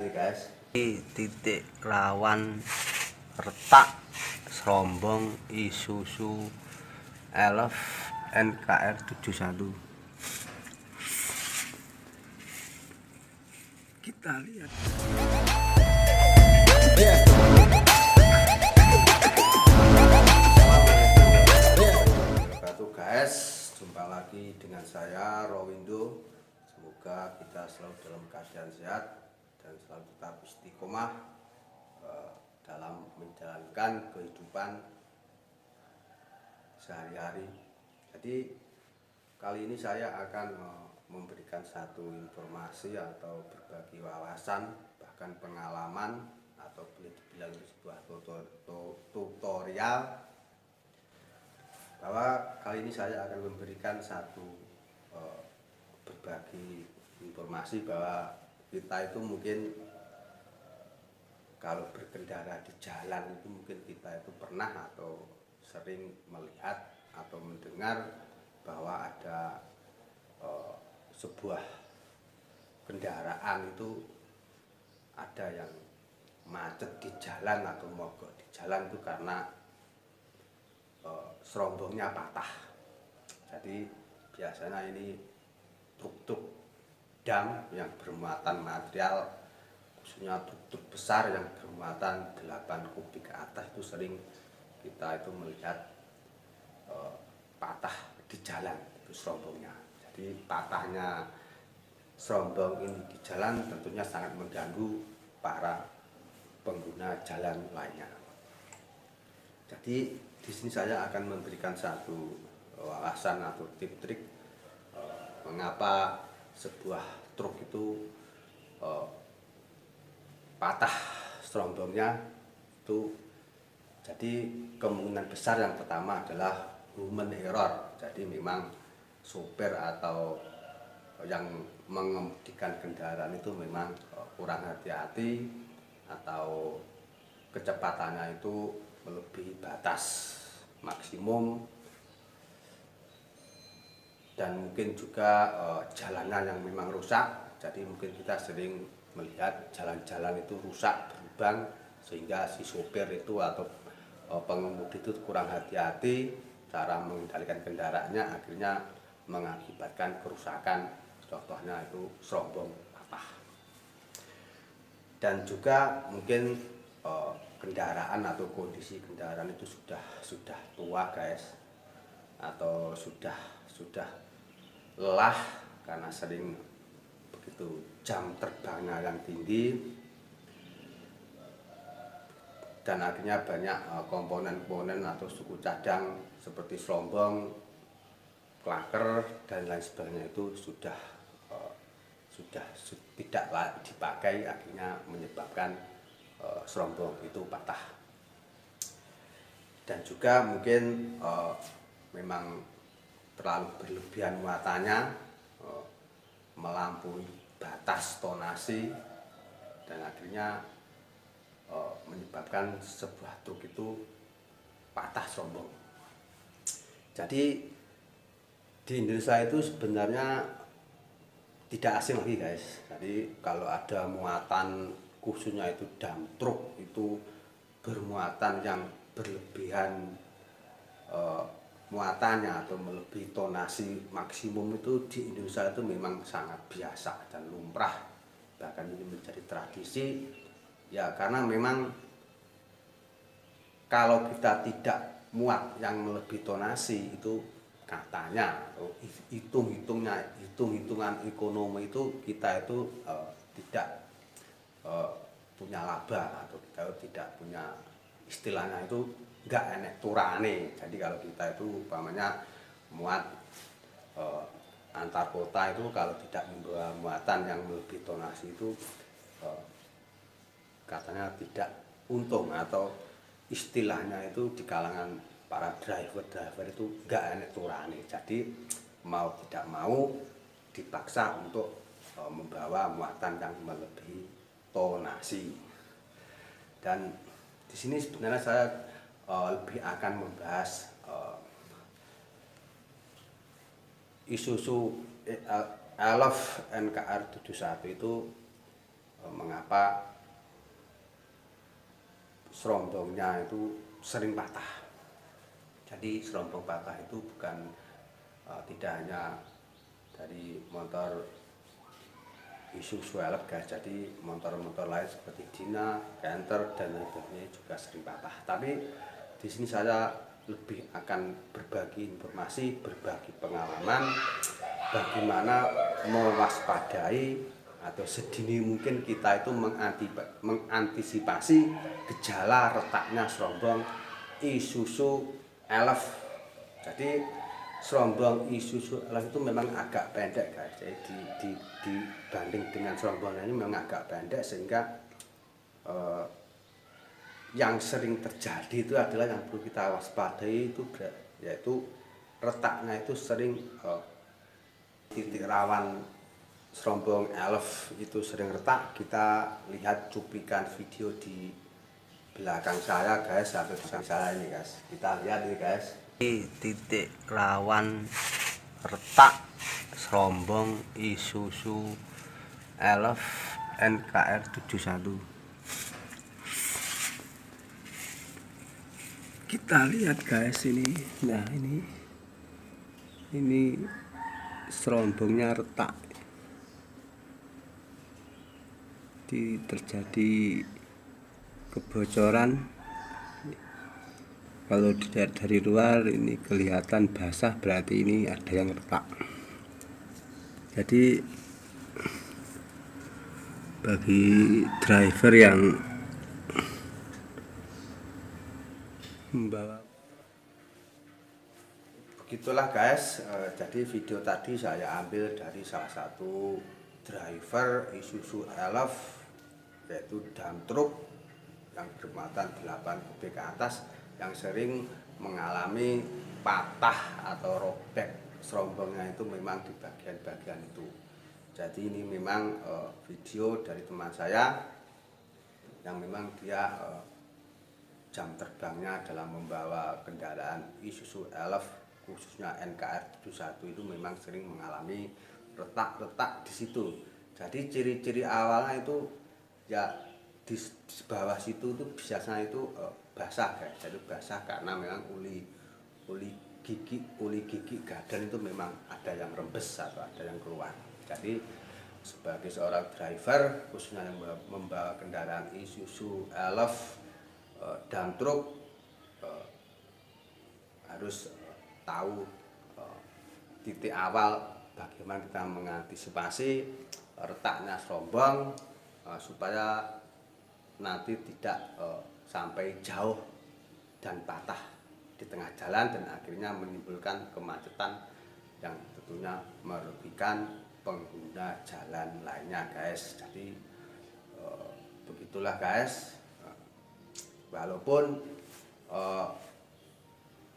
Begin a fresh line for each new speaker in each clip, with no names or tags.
Guys, di titik rawan retak serombong Isuzu Elf NKR 71. Kita lihat. Wabarakatuh guys, jumpa lagi dengan saya Rowindo. Semoga kita selalu dalam keadaan sehat dan selalu tetap istiqomah dalam menjalankan kehidupan sehari-hari. Jadi kali ini saya akan memberikan satu informasi atau berbagi wawasan, bahkan pengalaman, atau boleh dibilang sebuah tutorial, bahwa kali ini saya akan memberikan satu berbagi informasi bahwa kita itu mungkin kalau berkendara di jalan itu mungkin kita itu pernah atau sering melihat atau mendengar bahwa ada sebuah kendaraan itu ada yang macet di jalan atau mogok di jalan itu karena serombongnya patah. Jadi biasanya ini truk-truk dam yang bermuatan material, khususnya truk-truk besar yang bermuatan 8 kubik ke atas, itu sering kita itu melihat patah di jalan itu serombongnya. Jadi patahnya serombong ini di jalan tentunya sangat mengganggu para pengguna jalan lainnya. Jadi di sini saya akan memberikan satu alasan atau tip-trik mengapa sebuah truk itu patah serombongnya itu. Jadi kemungkinan besar yang pertama adalah human error. Jadi memang sopir atau yang mengemudikan kendaraan itu memang kurang hati-hati atau kecepatannya itu melebihi batas maksimum, dan mungkin juga jalanan yang memang rusak. Jadi mungkin kita sering melihat jalan-jalan itu rusak, berlubang, sehingga si sopir itu atau pengemudi itu kurang hati-hati cara mengendalikan kendaraannya, akhirnya mengakibatkan kerusakan, contohnya itu serombong patah. Dan juga mungkin kendaraan atau kondisi kendaraan itu sudah tua guys, atau sudah lelah karena sering begitu jam terbangnya yang tinggi, dan akhirnya banyak komponen-komponen atau suku cadang seperti serombong, klaker dan lain sebagainya itu sudah tidak layak dipakai, akhirnya menyebabkan serombong itu patah. Dan juga mungkin memang terlalu berlebihan muatannya, melampaui batas tonase, dan akhirnya menyebabkan sebuah truk itu patah serombong. Jadi di Indonesia itu sebenarnya tidak asing lagi guys. Jadi kalau ada muatan, khususnya itu dam truk itu bermuatan yang berlebihan muatannya atau melebihi tonasi maksimum, itu di Indonesia itu memang sangat biasa dan lumrah, bahkan ini menjadi tradisi ya, karena memang kalau kita tidak muat yang melebihi tonasi itu katanya hitungan ekonomi itu kita itu tidak punya laba, atau kita tidak punya, istilahnya itu nggak enek turane. Jadi kalau kita itu umpamanya muat antar kota itu kalau tidak membawa muatan yang melebihi tonasi itu katanya tidak untung, atau istilahnya itu di kalangan para driver itu nggak enek turane. Jadi mau tidak mau dipaksa untuk membawa muatan yang melebihi tonasi. Dan di sini sebenarnya saya lebih akan membahas Isuzu Elf NKR 71 itu mengapa serombongnya itu sering patah. Jadi serombong patah itu bukan tidak hanya dari motor Isuzu Elf guys, jadi motor-motor lain seperti Dina, Canter dan lain-lainnya juga sering patah. Tapi di sini saya lebih akan berbagi informasi, berbagi pengalaman bagaimana mewaspadai atau sedini mungkin kita itu mengantisipasi gejala retaknya serombong Isuzu Elf. Jadi serombong Isuzu Elf itu memang agak pendek guys. Jadi dibanding dengan serombong ini memang agak pendek, sehingga yang sering terjadi itu adalah yang perlu kita waspadai itu yaitu retaknya itu sering titik rawan serombong Elf itu sering retak. Kita lihat cuplikan video di belakang saya guys, atau di saya ini guys. Kita lihat ini guys. Titik rawan retak serombong Isuzu Elf NKR 71. Kita lihat guys ini. Nah, ini serombongnya retak. Terjadi kebocoran. Kalau dilihat dari luar ini kelihatan basah, berarti ini ada yang retak. Jadi bagi driver yang membawa, begitulah guys. Jadi video tadi saya ambil dari salah satu driver Isuzu Elf, yaitu dump truck yang bermuatan 8 kubik ke atas, yang sering mengalami patah atau robek serombongnya itu memang di bagian-bagian itu. Jadi ini memang video dari teman saya yang memang dia jam terbangnya dalam membawa kendaraan Isuzu Elf khususnya NKR 71 itu memang sering mengalami retak-retak di situ. Jadi ciri-ciri awalnya itu ya di bawah situ itu biasanya itu basah guys. Jadi basah karena memang uli gigi gadan itu memang ada yang rembes atau ada yang keluar. Jadi sebagai seorang driver khususnya yang membawa kendaraan Isuzu Elf dump truck harus tahu titik awal bagaimana kita mengantisipasi retaknya serombong supaya nanti tidak sampai jauh dan patah di tengah jalan dan akhirnya menimbulkan kemacetan yang tentunya merugikan pengguna jalan lainnya guys. Jadi begitulah guys. Walaupun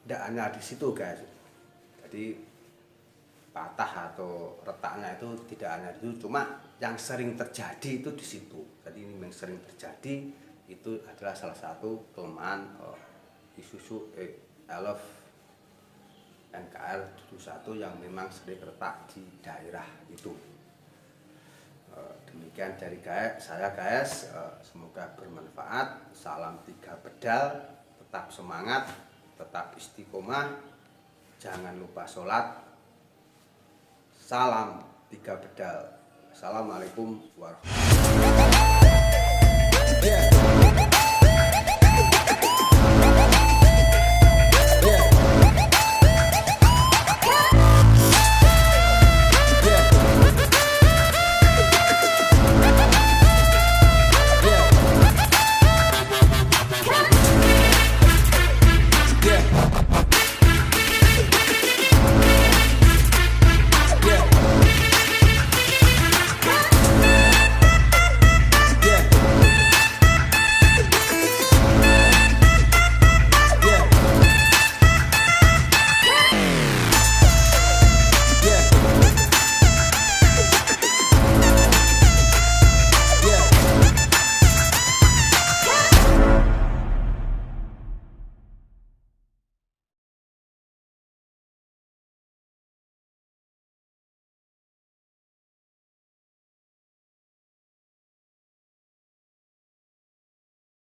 tidak hanya di situ guys. Jadi patah atau retaknya itu tidak hanya di situ, cuma yang sering terjadi itu di situ. Jadi ini yang sering terjadi itu adalah salah satu kelemahan Isuzu Elf NKR 71 yang memang sering retak di daerah itu. Demikian dari saya guys, semoga bermanfaat. Salam 3 pedal, tetap semangat, tetap istiqomah, jangan lupa sholat. Salam 3 pedal. Assalamualaikum warahmatullahi wabarakatuh.